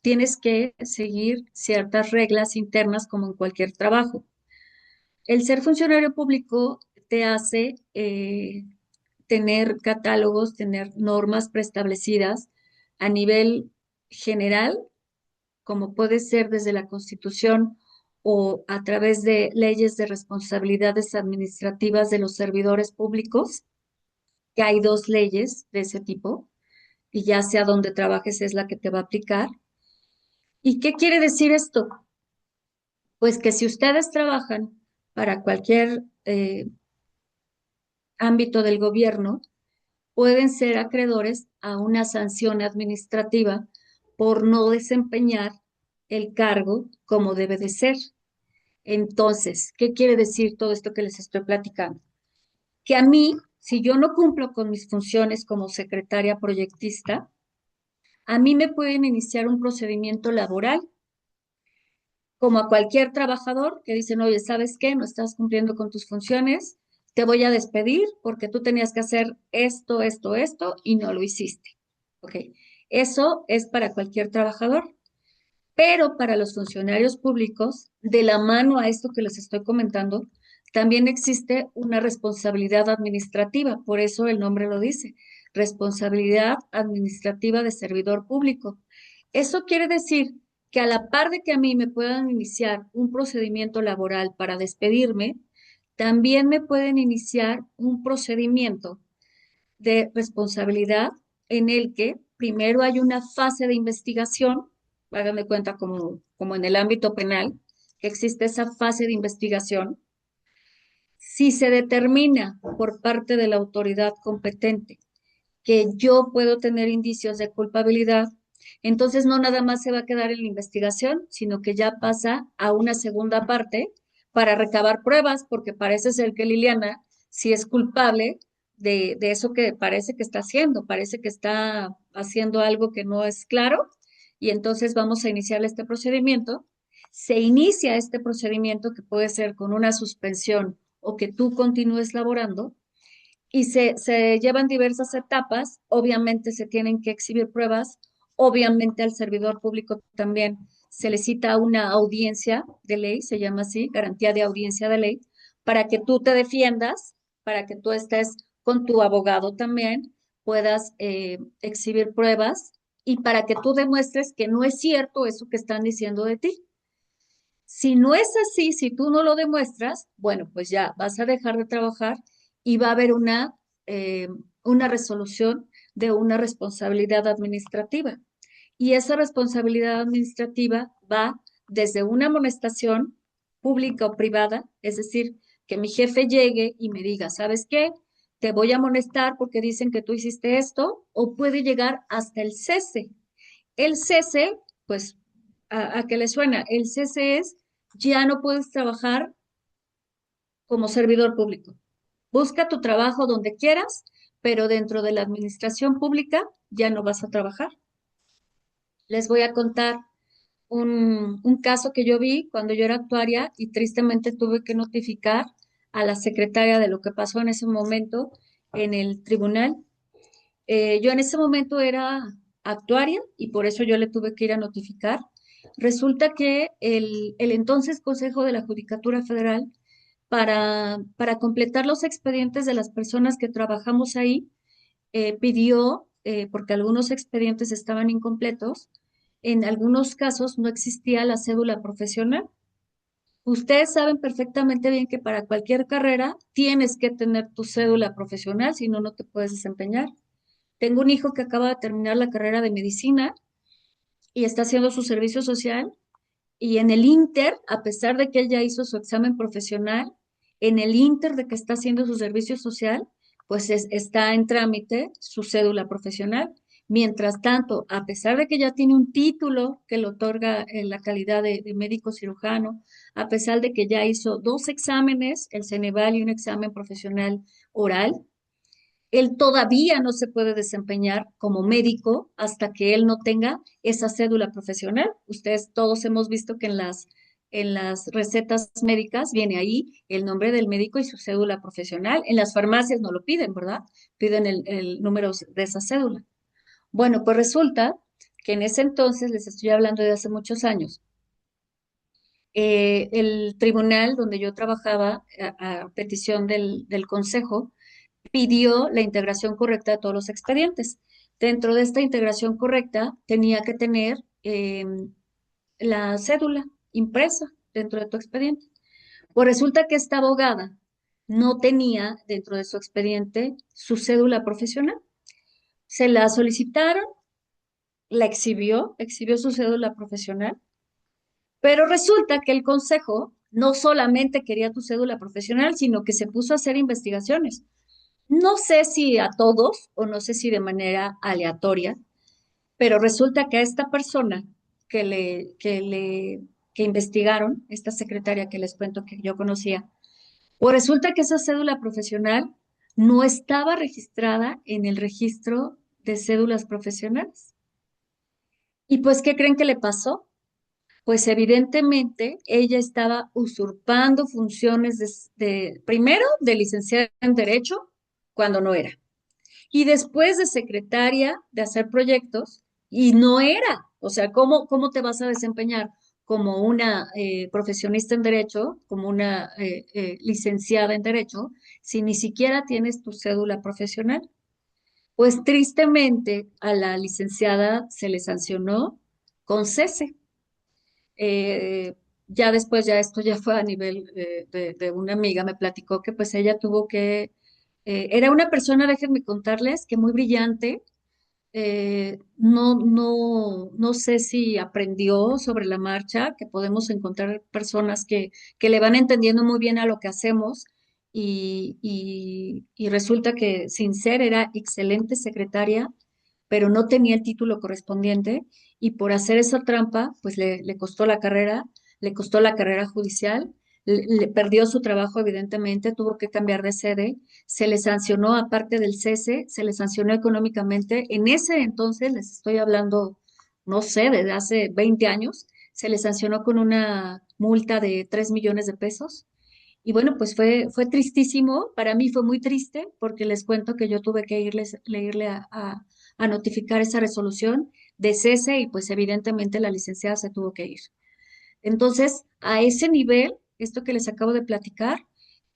tienes que seguir ciertas reglas internas como en cualquier trabajo. El ser funcionario público te hace tener catálogos, tener normas preestablecidas a nivel general como puede ser desde la Constitución o a través de leyes de responsabilidades administrativas de los servidores públicos, que hay dos leyes de ese tipo, y ya sea donde trabajes es la que te va a aplicar. ¿Y qué quiere decir esto? Pues que si ustedes trabajan para cualquier ámbito del gobierno, pueden ser acreedores a una sanción administrativa por no desempeñar el cargo como debe de ser. Entonces, ¿qué quiere decir todo esto que les estoy platicando? Que a mí, si yo no cumplo con mis funciones como secretaria proyectista, a mí me pueden iniciar un procedimiento laboral como a cualquier trabajador que dicen, oye, ¿sabes qué? No estás cumpliendo con tus funciones, te voy a despedir porque tú tenías que hacer esto, esto, esto y no lo hiciste. Ok, eso es para cualquier trabajador, pero para los funcionarios públicos, de la mano a esto que les estoy comentando, también existe una responsabilidad administrativa, por eso el nombre lo dice, responsabilidad administrativa de servidor público. Eso quiere decir que a la par de que a mí me puedan iniciar un procedimiento laboral para despedirme, también me pueden iniciar un procedimiento de responsabilidad en el que primero hay una fase de investigación, háganme cuenta como en el ámbito penal, que existe esa fase de investigación. Si se determina por parte de la autoridad competente que yo puedo tener indicios de culpabilidad, entonces no nada más se va a quedar en la investigación, sino que ya pasa a una segunda parte para recabar pruebas, porque parece ser que Liliana sí es culpable de eso que parece que está haciendo, parece que está haciendo algo que no es claro, y entonces vamos a iniciar este procedimiento. Se inicia este procedimiento que puede ser con una suspensión o que tú continúes laborando y se llevan diversas etapas, obviamente se tienen que exhibir pruebas, obviamente al servidor público también se le cita una audiencia de ley, se llama así, garantía de audiencia de ley, para que tú te defiendas, para que tú estés con tu abogado también, puedas exhibir pruebas y para que tú demuestres que no es cierto eso que están diciendo de ti. Si no es así, si tú no lo demuestras, bueno, pues ya vas a dejar de trabajar y va a haber una resolución de una responsabilidad administrativa. Y esa responsabilidad administrativa va desde una amonestación pública o privada, es decir, que mi jefe llegue y me diga, ¿sabes qué? Te voy a amonestar porque dicen que tú hiciste esto, o puede llegar hasta el cese. El cese, pues, ¿a qué le suena? El cese es, ya no puedes trabajar como servidor público. Busca tu trabajo donde quieras, pero dentro de la administración pública ya no vas a trabajar. Les voy a contar un caso que yo vi cuando yo era actuaria y tristemente tuve que notificar a la secretaria de lo que pasó en ese momento en el tribunal. Yo en ese momento era actuaria y por eso yo le tuve que ir a notificar. Resulta que el entonces Consejo de la Judicatura Federal, para completar los expedientes de las personas que trabajamos ahí, pidió, porque algunos expedientes estaban incompletos, en algunos casos no existía la cédula profesional. Ustedes saben perfectamente bien que para cualquier carrera tienes que tener tu cédula profesional, si no, no te puedes desempeñar. Tengo un hijo que acaba de terminar la carrera de medicina y está haciendo su servicio social y en el Inter, a pesar de que él ya hizo su examen profesional, en el Inter de que está haciendo su servicio social, pues está en trámite su cédula profesional. Mientras tanto, a pesar de que ya tiene un título que le otorga la calidad de médico cirujano, a pesar de que ya hizo dos exámenes, el Ceneval y un examen profesional oral, él todavía no se puede desempeñar como médico hasta que él no tenga esa cédula profesional. Ustedes todos hemos visto que en las recetas médicas viene ahí el nombre del médico y su cédula profesional. En las farmacias no lo piden, ¿verdad? Piden el número de esa cédula. Bueno, pues resulta que en ese entonces, les estoy hablando de hace muchos años, el tribunal donde yo trabajaba a petición del consejo, pidió la integración correcta de todos los expedientes. Dentro de esta integración correcta tenía que tener la cédula impresa dentro de tu expediente. Pues resulta que esta abogada no tenía dentro de su expediente su cédula profesional. Se la solicitaron, la exhibió su cédula profesional, pero resulta que el consejo no solamente quería tu cédula profesional, sino que se puso a hacer investigaciones. No sé si a todos o no sé si de manera aleatoria, pero resulta que a esta persona que investigaron, esta secretaria que les cuento que yo conocía, pues resulta que esa cédula profesional no estaba registrada en el registro de cédulas profesionales. ¿Y pues qué creen que le pasó? Pues evidentemente ella estaba usurpando funciones primero de licenciada en Derecho cuando no era, y después de secretaria de hacer proyectos y no era. O sea, ¿cómo te vas a desempeñar como una profesionista en Derecho, como una licenciada en Derecho, si ni siquiera tienes tu cédula profesional? Pues tristemente a la licenciada se le sancionó con cese. Eh, ya después, ya esto ya fue a nivel de una amiga, me platicó que pues ella tuvo que, era una persona, déjenme contarles, que muy brillante, no sé si aprendió sobre la marcha, que podemos encontrar personas que le van entendiendo muy bien a lo que hacemos y resulta que sin ser era excelente secretaria, pero no tenía el título correspondiente y por hacer esa trampa, pues le costó la carrera, le costó la carrera judicial, le perdió su trabajo evidentemente, tuvo que cambiar de sede, se le sancionó aparte del cese, se le sancionó económicamente. En ese entonces, les estoy hablando, no sé, desde hace 20 años, se le sancionó con una multa de 3 millones de pesos. Y bueno, pues fue tristísimo, para mí fue muy triste porque les cuento que yo tuve que irle a notificar esa resolución de cese y pues evidentemente la licenciada se tuvo que ir. Entonces, a ese nivel, esto que les acabo de platicar,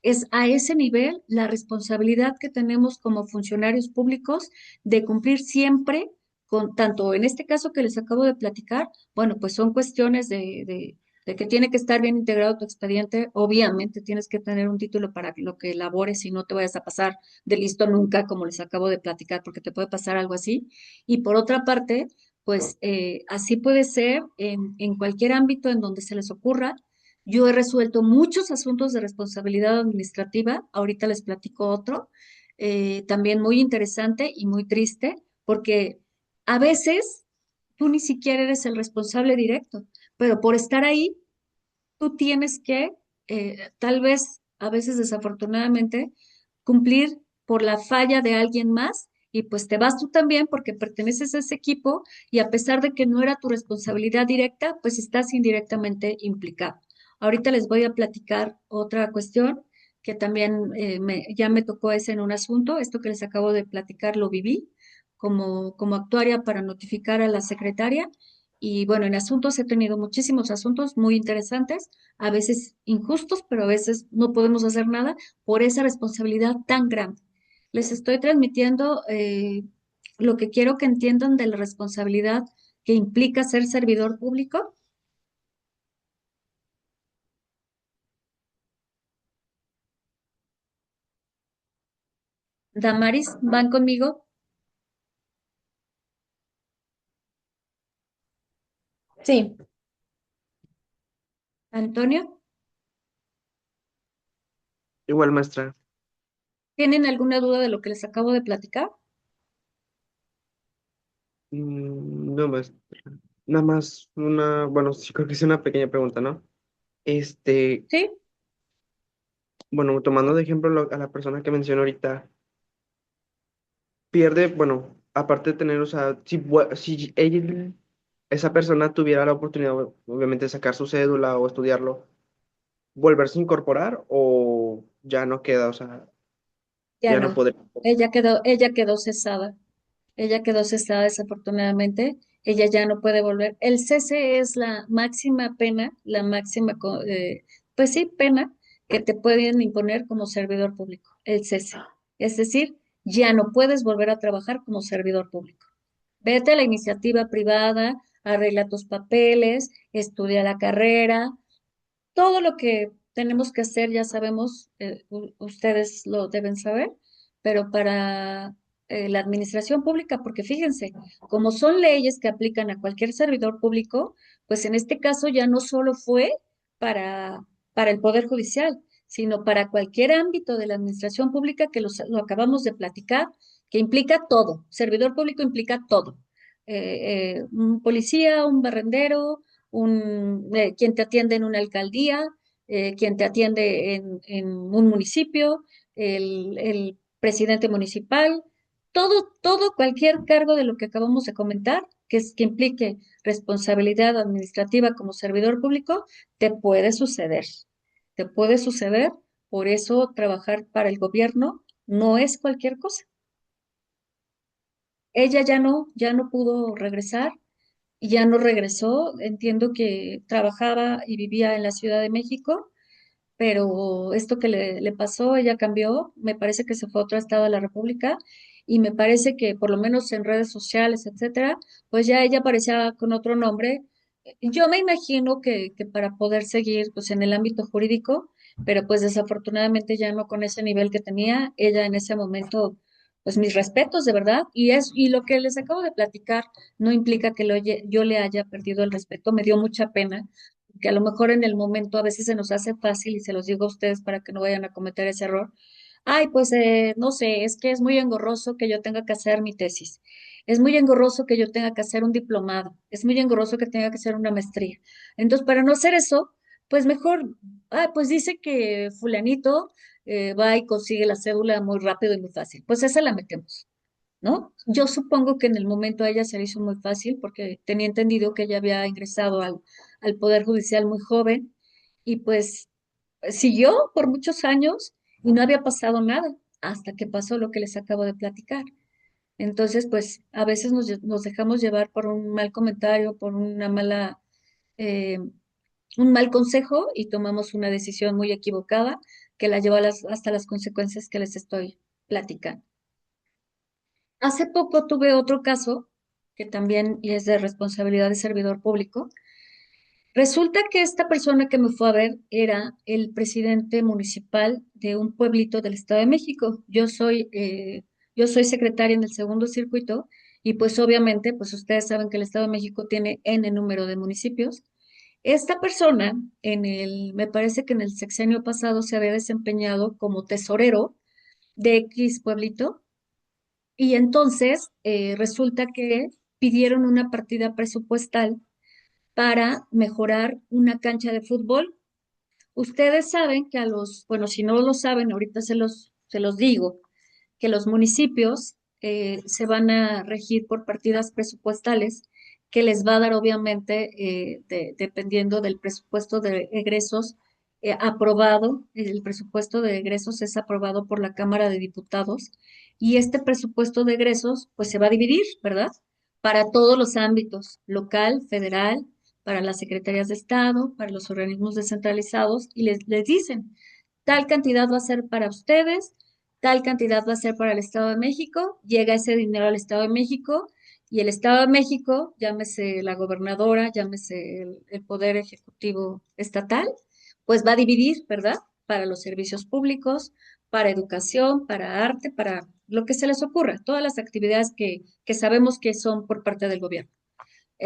es a ese nivel la responsabilidad que tenemos como funcionarios públicos de cumplir siempre con, tanto en este caso que les acabo de platicar, bueno, pues son cuestiones de que tiene que estar bien integrado tu expediente. Obviamente tienes que tener un título para lo que elabores y no te vayas a pasar de listo nunca, como les acabo de platicar, porque te puede pasar algo así. Y por otra parte, pues así puede ser en cualquier ámbito en donde se les ocurra. Yo he resuelto muchos asuntos de responsabilidad administrativa, ahorita les platico otro, también muy interesante y muy triste, porque a veces tú ni siquiera eres el responsable directo, pero por estar ahí, tú tienes que, tal vez, a veces desafortunadamente, cumplir por la falla de alguien más y pues te vas tú también porque perteneces a ese equipo y a pesar de que no era tu responsabilidad directa, pues estás indirectamente implicado. Ahorita les voy a platicar otra cuestión que también ya me tocó ese en un asunto, esto que les acabo de platicar lo viví como actuaria para notificar a la secretaria y bueno, en asuntos he tenido muchísimos asuntos muy interesantes, a veces injustos, pero a veces no podemos hacer nada por esa responsabilidad tan grande. Les estoy transmitiendo lo que quiero que entiendan de la responsabilidad que implica ser servidor público. Damaris, ¿van conmigo? Sí, Antonio, Igual, maestra. ¿tienen alguna duda de lo que les acabo de platicar? No, maestra. Nada más una, bueno, sí creo que es una pequeña pregunta, ¿no? Este, Sí. bueno, tomando de ejemplo a la persona que mencionó ahorita, pierde, bueno, aparte de tener, o sea, si esa persona tuviera la oportunidad, obviamente, de sacar su cédula o estudiarlo, volverse a incorporar o ya no queda, o sea, Ya ya no no, podría. ella quedó cesada. Ella quedó cesada desafortunadamente. Ella ya no puede volver. El cese es la máxima pena, la máxima, pues sí, pena que te pueden imponer como servidor público, el cese. Es decir, ya no puedes volver a trabajar como servidor público. Vete a la iniciativa privada, arregla tus papeles, estudia la carrera, todo lo que tenemos que hacer, ya sabemos, ustedes lo deben saber, pero para la administración pública, porque fíjense, como son leyes que aplican a cualquier servidor público, pues en este caso ya no solo fue para, para el Poder Judicial, sino para cualquier ámbito de la administración pública que lo acabamos de platicar, que implica todo. Servidor público implica todo. Un policía, un barrendero, quien te atiende en una alcaldía, quien te atiende en un municipio, el presidente municipal, todo, cualquier cargo de lo que acabamos de comentar que implique responsabilidad administrativa como servidor público, te puede suceder. Te puede suceder, por eso trabajar para el gobierno no es cualquier cosa. Ella ya no pudo regresar y ya no regresó. Entiendo que trabajaba y vivía en la Ciudad de México, pero esto que le pasó, ella cambió, me parece que se fue a otro estado de la República y me parece que por lo menos en redes sociales, etcétera, pues ya ella aparecía con otro nombre. Yo me imagino que para poder seguir pues en el ámbito jurídico, pero pues desafortunadamente ya no con ese nivel que tenía ella en ese momento. Pues mis respetos, de verdad, y lo que les acabo de platicar no implica que yo le haya perdido el respeto, me dio mucha pena, que a lo mejor en el momento a veces se nos hace fácil y se los digo a ustedes para que no vayan a cometer ese error. Ay, pues no sé, es que es muy engorroso que yo tenga que hacer mi tesis. Es muy engorroso que yo tenga que hacer un diplomado. Es muy engorroso que tenga que hacer una maestría. Entonces, para no hacer eso, pues mejor, pues dice que fulanito va y consigue la cédula muy rápido y muy fácil. Pues esa la metemos. ¿No? Yo supongo que en el momento a ella se le hizo muy fácil porque tenía entendido que ella había ingresado al Poder Judicial muy joven y pues siguió por muchos años y no había pasado nada hasta que pasó lo que les acabo de platicar. Entonces, pues a veces nos dejamos llevar por un mal comentario, por eh, un mal consejo y tomamos una decisión muy equivocada que la llevó hasta las consecuencias que les estoy platicando. Hace poco tuve otro caso que también es de responsabilidad de servidor público. Resulta que esta persona que me fue a ver era el presidente municipal de un pueblito del Estado de México. Yo soy secretaria en el segundo circuito y pues obviamente, pues ustedes saben que el Estado de México tiene N número de municipios. Esta persona, me parece que en el sexenio pasado se había desempeñado como tesorero de X pueblito y entonces resulta que pidieron una partida presupuestal para mejorar una cancha de fútbol. Ustedes saben que bueno, si no lo saben, ahorita se los digo, que los municipios se van a regir por partidas presupuestales que les va a dar obviamente, dependiendo del presupuesto de egresos aprobado, el presupuesto de egresos es aprobado por la Cámara de Diputados y este presupuesto de egresos pues se va a dividir, ¿verdad? Para todos los ámbitos, local, federal, para las secretarías de Estado, para los organismos descentralizados y les dicen, tal cantidad va a ser para ustedes, tal cantidad va a ser para el Estado de México, llega ese dinero al Estado de México y el Estado de México, llámese la gobernadora, llámese el Poder Ejecutivo Estatal, pues va a dividir, ¿verdad? Para los servicios públicos, para educación, para arte, para lo que se les ocurra, todas las actividades que sabemos que son por parte del gobierno,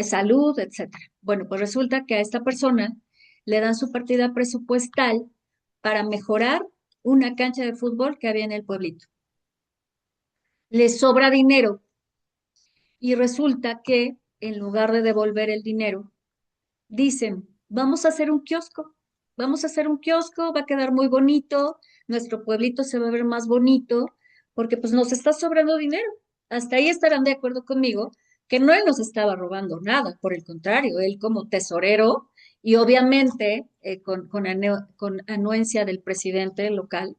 salud, etcétera. Bueno, pues resulta que a esta persona le dan su partida presupuestal para mejorar una cancha de fútbol que había en el pueblito. Le sobra dinero y resulta que en lugar de devolver el dinero, dicen, vamos a hacer un kiosco, vamos a hacer un kiosco, va a quedar muy bonito, nuestro pueblito se va a ver más bonito, porque pues nos está sobrando dinero. Hasta ahí estarán de acuerdo conmigo que no él nos estaba robando nada, por el contrario, él como tesorero y obviamente con anuencia del presidente local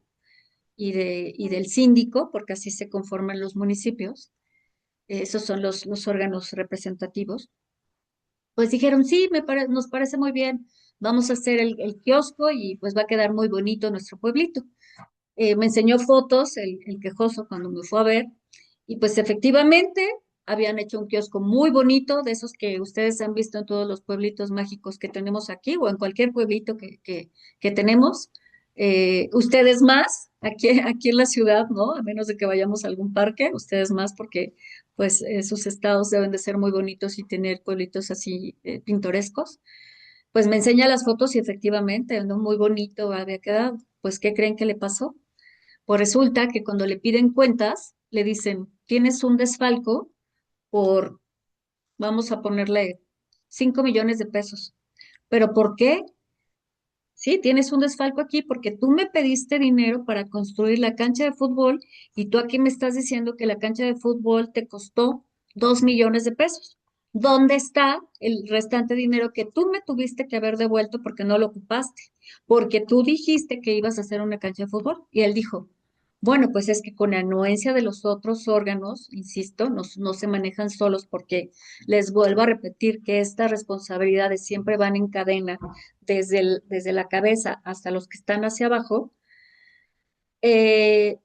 y del síndico, porque así se conforman los municipios, esos son los órganos representativos, pues dijeron, sí, nos parece muy bien, vamos a hacer el kiosco y pues va a quedar muy bonito nuestro pueblito. Me enseñó fotos, el quejoso, cuando me fue a ver, y pues efectivamente habían hecho un kiosco muy bonito, de esos que ustedes han visto en todos los pueblitos mágicos que tenemos aquí o en cualquier pueblito que tenemos. Ustedes más, aquí en la ciudad, ¿no? A menos de que vayamos a algún parque, ustedes más porque pues sus estados deben de ser muy bonitos y tener pueblitos así pintorescos. Pues me enseña las fotos y efectivamente, ¿no? Muy bonito había quedado. Pues, ¿qué creen que le pasó? Pues resulta que cuando le piden cuentas, le dicen, tienes un desfalco por, vamos a ponerle 5 millones de pesos. ¿Pero por qué? Sí, tienes un desfalco aquí porque tú me pediste dinero para construir la cancha de fútbol y tú aquí me estás diciendo que la cancha de fútbol te costó 2 millones de pesos. ¿Dónde está el restante dinero que tú me tuviste que haber devuelto porque no lo ocupaste? Porque tú dijiste que ibas a hacer una cancha de fútbol. Y él dijo, bueno, pues es que con la anuencia de los otros órganos, insisto, no se manejan solos porque les vuelvo a repetir que estas responsabilidades siempre van en cadena desde la cabeza hasta los que están hacia abajo. eh,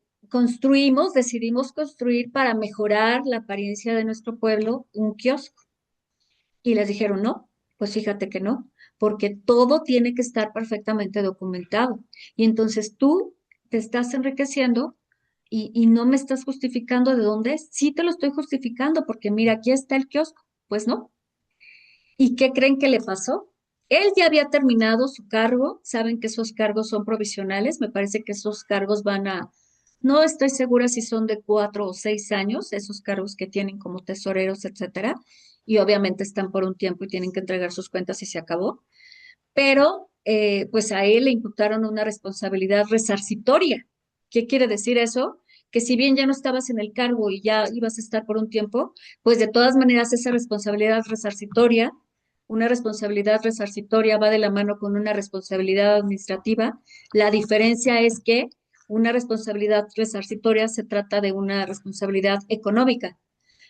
Decidimos construir para mejorar la apariencia de nuestro pueblo un kiosco. Y les dijeron, no, pues fíjate que no, porque todo tiene que estar perfectamente documentado. Y entonces tú te estás enriqueciendo y no me estás justificando de dónde es. Sí te lo estoy justificando porque mira, aquí está el kiosco. Pues no. ¿Y qué creen que le pasó? Él ya había terminado su cargo. Saben que esos cargos son provisionales. Me parece que esos cargos van a, no estoy segura si son de 4 o 6 años, esos cargos que tienen como tesoreros, etcétera. Y obviamente están por un tiempo y tienen que entregar sus cuentas y se acabó. Pero pues a él le imputaron una responsabilidad resarcitoria. ¿Qué quiere decir eso? Que si bien ya no estabas en el cargo y ya ibas a estar por un tiempo, pues de todas maneras esa responsabilidad resarcitoria, una responsabilidad resarcitoria va de la mano con una responsabilidad administrativa. La diferencia es que una responsabilidad resarcitoria se trata de una responsabilidad económica.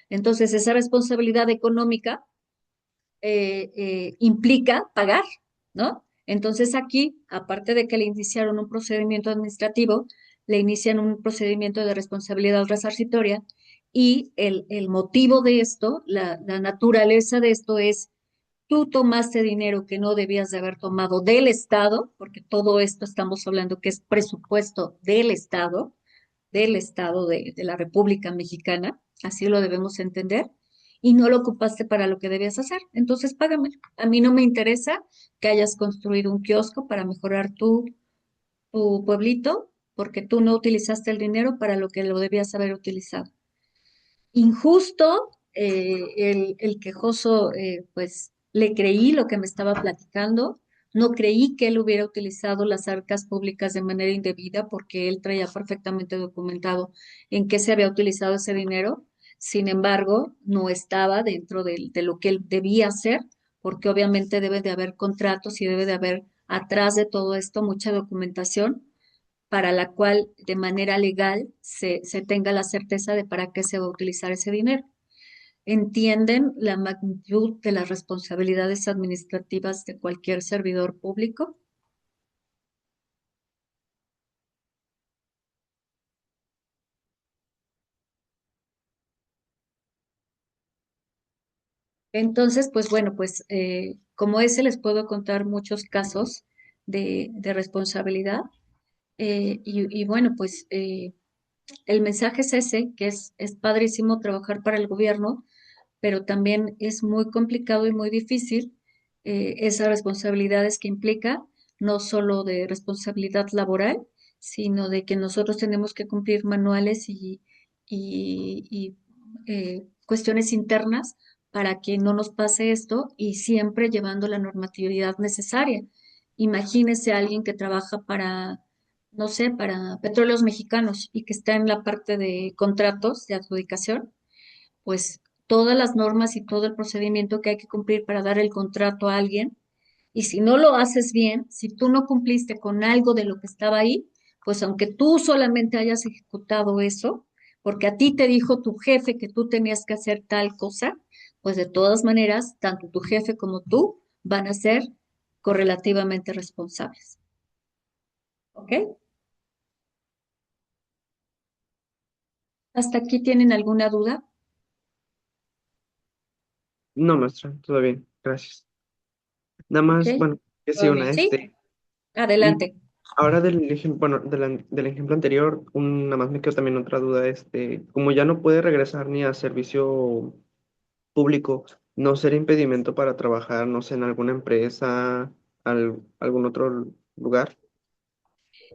Entonces, esa responsabilidad económica implica pagar, ¿no? Entonces aquí, aparte de que le iniciaron un procedimiento administrativo, le inician un procedimiento de responsabilidad resarcitoria y el motivo de esto, la naturaleza de esto es, tú tomaste dinero que no debías de haber tomado del Estado, porque todo esto estamos hablando que es presupuesto del Estado de la República Mexicana, así lo debemos entender, y no lo ocupaste para lo que debías hacer. Entonces, págame. A mí no me interesa que hayas construido un kiosco para mejorar tu pueblito, porque tú no utilizaste el dinero para lo que lo debías haber utilizado. Injusto, el quejoso, pues le creí lo que me estaba platicando, no creí que él hubiera utilizado las arcas públicas de manera indebida porque él traía perfectamente documentado en qué se había utilizado ese dinero. Sin embargo, no estaba dentro de lo que él debía hacer, porque obviamente debe de haber contratos y debe de haber atrás de todo esto mucha documentación para la cual de manera legal se tenga la certeza de para qué se va a utilizar ese dinero. ¿Entienden la magnitud de las responsabilidades administrativas de cualquier servidor público? Entonces, pues bueno, pues como ese les puedo contar muchos casos de responsabilidad. Y bueno, pues el mensaje es ese, que es padrísimo trabajar para el gobierno, pero también es muy complicado y muy difícil esas responsabilidades que implica, no solo de responsabilidad laboral, sino de que nosotros tenemos que cumplir manuales y cuestiones internas para que no nos pase esto y siempre llevando la normatividad necesaria. Imagínese a alguien que trabaja para, no sé, para Petróleos Mexicanos y que está en la parte de contratos de adjudicación, pues todas las normas y todo el procedimiento que hay que cumplir para dar el contrato a alguien. Y si no lo haces bien, si tú no cumpliste con algo de lo que estaba ahí, pues aunque tú solamente hayas ejecutado eso, porque a ti te dijo tu jefe que tú tenías que hacer tal cosa, pues de todas maneras, tanto tu jefe como tú van a ser correlativamente responsables. ¿Ok? ¿Hasta aquí tienen alguna duda? No, maestra, todo bien, gracias. Nada ¿Ok? más, bueno, que sí, Todo una, bien. Sí, y adelante. ahora del ejemplo, bueno, del ejemplo anterior, nada más me quedó también otra duda, como ya no puede regresar ni a servicio público, ¿no será impedimento para trabajar, no sé, en alguna empresa, algún otro lugar?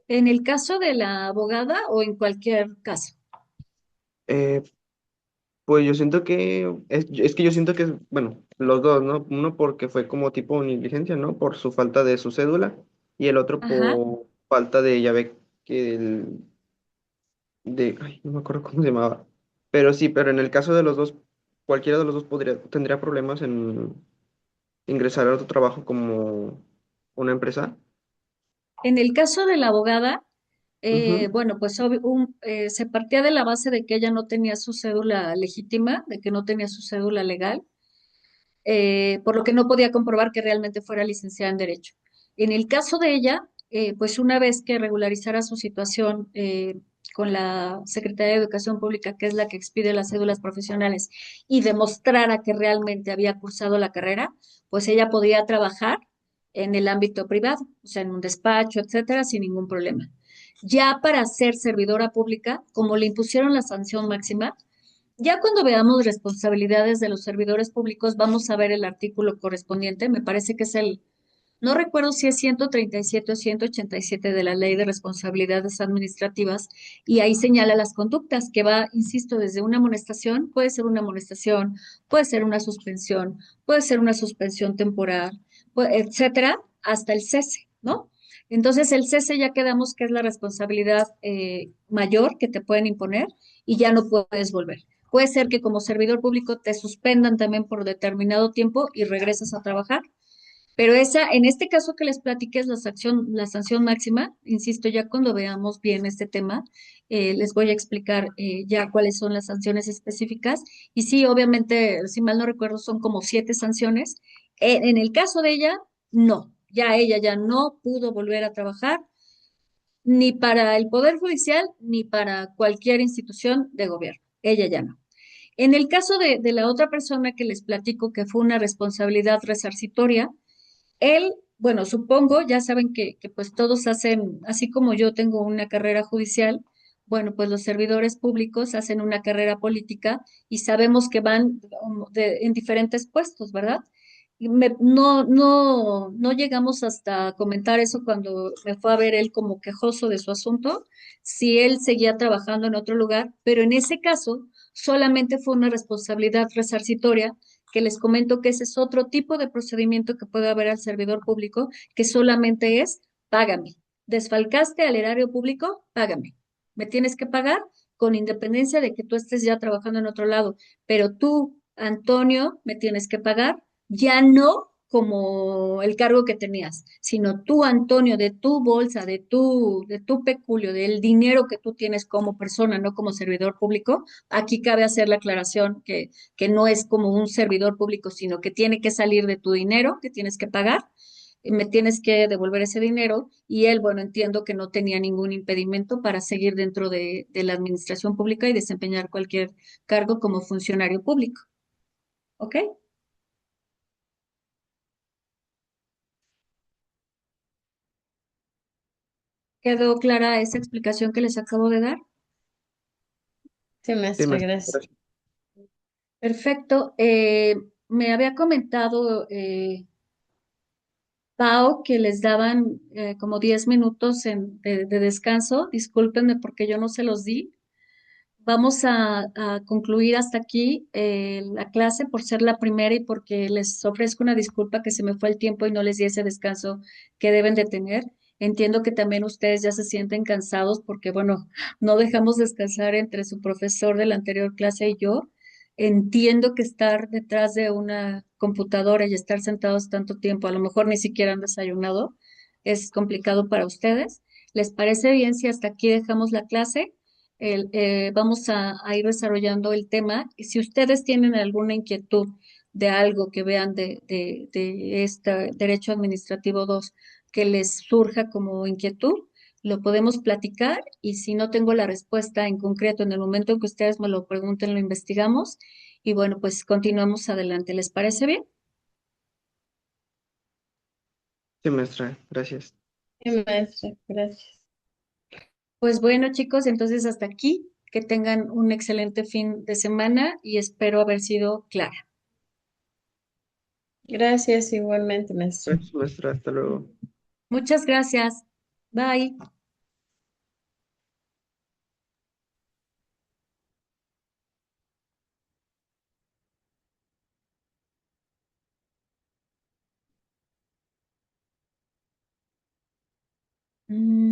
¿En el caso de la abogada o en cualquier caso? Eh, pues yo siento que, es que yo siento que, bueno, los dos, ¿no? Uno porque fue como tipo negligencia, ¿no? Por su falta de su cédula, y el otro Ajá. por falta de, ya ve, que ay, no me acuerdo cómo se llamaba. Pero sí, pero en el caso de los dos, cualquiera de los dos tendría problemas en ingresar a otro trabajo como una empresa. En el caso de la abogada, Ujú. bueno, pues se partía de la base de que ella no tenía su cédula legítima, de que no tenía su cédula legal, por lo que no podía comprobar que realmente fuera licenciada en Derecho. En el caso de ella, pues una vez que regularizara su situación con la Secretaría de Educación Pública, que es la que expide las cédulas profesionales, y demostrara que realmente había cursado la carrera, pues ella podía trabajar en el ámbito privado, o sea, en un despacho, etcétera, sin ningún problema. Ya para ser servidora pública, como le impusieron la sanción máxima, ya cuando veamos responsabilidades de los servidores públicos, vamos a ver el artículo correspondiente. Me parece que es no recuerdo si es 137 o 187 de la Ley de Responsabilidades Administrativas, y ahí señala las conductas que va, insisto, desde una amonestación, puede ser una amonestación, puede ser una suspensión, puede ser una suspensión temporal, etcétera, hasta el cese, ¿no? Entonces, el cese ya quedamos que es la responsabilidad mayor que te pueden imponer y ya no puedes volver. Puede ser que como servidor público te suspendan también por determinado tiempo y regresas a trabajar, pero en este caso que les platiqué es la sanción máxima. Insisto, ya cuando veamos bien este tema, les voy a explicar ya cuáles son las sanciones específicas. Y sí, obviamente, si mal no recuerdo, son como 7 sanciones. En el caso de ella, no, ya ella ya no pudo volver a trabajar ni para el Poder Judicial ni para cualquier institución de gobierno. Ella ya no. En el caso de la otra persona que les platico que fue una responsabilidad resarcitoria, él, bueno, supongo, ya saben que pues todos hacen, así como yo tengo una carrera judicial, bueno, pues los servidores públicos hacen una carrera política y sabemos que van en diferentes puestos, ¿verdad? No llegamos hasta comentar eso cuando me fue a ver él como quejoso de su asunto, si él seguía trabajando en otro lugar, pero en ese caso solamente fue una responsabilidad resarcitoria, que les comento que ese es otro tipo de procedimiento que puede haber al servidor público, que solamente es págame. Desfalcaste al erario público, págame. Me tienes que pagar con independencia de que tú estés ya trabajando en otro lado, pero tú, Antonio, me tienes que pagar ya no como el cargo que tenías, sino tú, Antonio, de tu bolsa, de tu peculio, del dinero que tú tienes como persona, no como servidor público. Aquí cabe hacer la aclaración que no es como un servidor público, sino que tiene que salir de tu dinero, que tienes que pagar, me tienes que devolver ese dinero. Y él, bueno, entiendo que no tenía ningún impedimento para seguir dentro de la administración pública y desempeñar cualquier cargo como funcionario público. ¿Ok? ¿Quedó clara esa explicación que les acabo de dar? Sí, Sí, maestra, maestra, gracias. gracias. Perfecto. Me había comentado Pau que les daban como 10 minutos de descanso. Discúlpenme porque yo no se los di. Vamos a concluir hasta aquí la clase por ser la primera y porque les ofrezco una disculpa que se me fue el tiempo y no les di ese descanso que deben de tener. Entiendo que también ustedes ya se sienten cansados porque, bueno, no dejamos descansar entre su profesor de la anterior clase y yo. Entiendo que estar detrás de una computadora y estar sentados tanto tiempo, a lo mejor ni siquiera han desayunado, es complicado para ustedes. ¿Les parece bien si hasta aquí dejamos la clase? Vamos a ir desarrollando el tema. Y si ustedes tienen alguna inquietud de algo que vean de este Derecho Administrativo 2 que les surja como inquietud, lo podemos platicar, y si no tengo la respuesta en concreto en el momento en que ustedes me lo pregunten, lo investigamos y bueno, pues continuamos adelante. ¿Les parece bien? Sí, maestra, gracias. Sí, maestra, gracias. Pues bueno, chicos, entonces hasta aquí. Que tengan un excelente fin de semana y espero haber sido clara. Gracias igualmente, maestra. Gracias, maestra, hasta luego. Muchas gracias. Bye. Mm.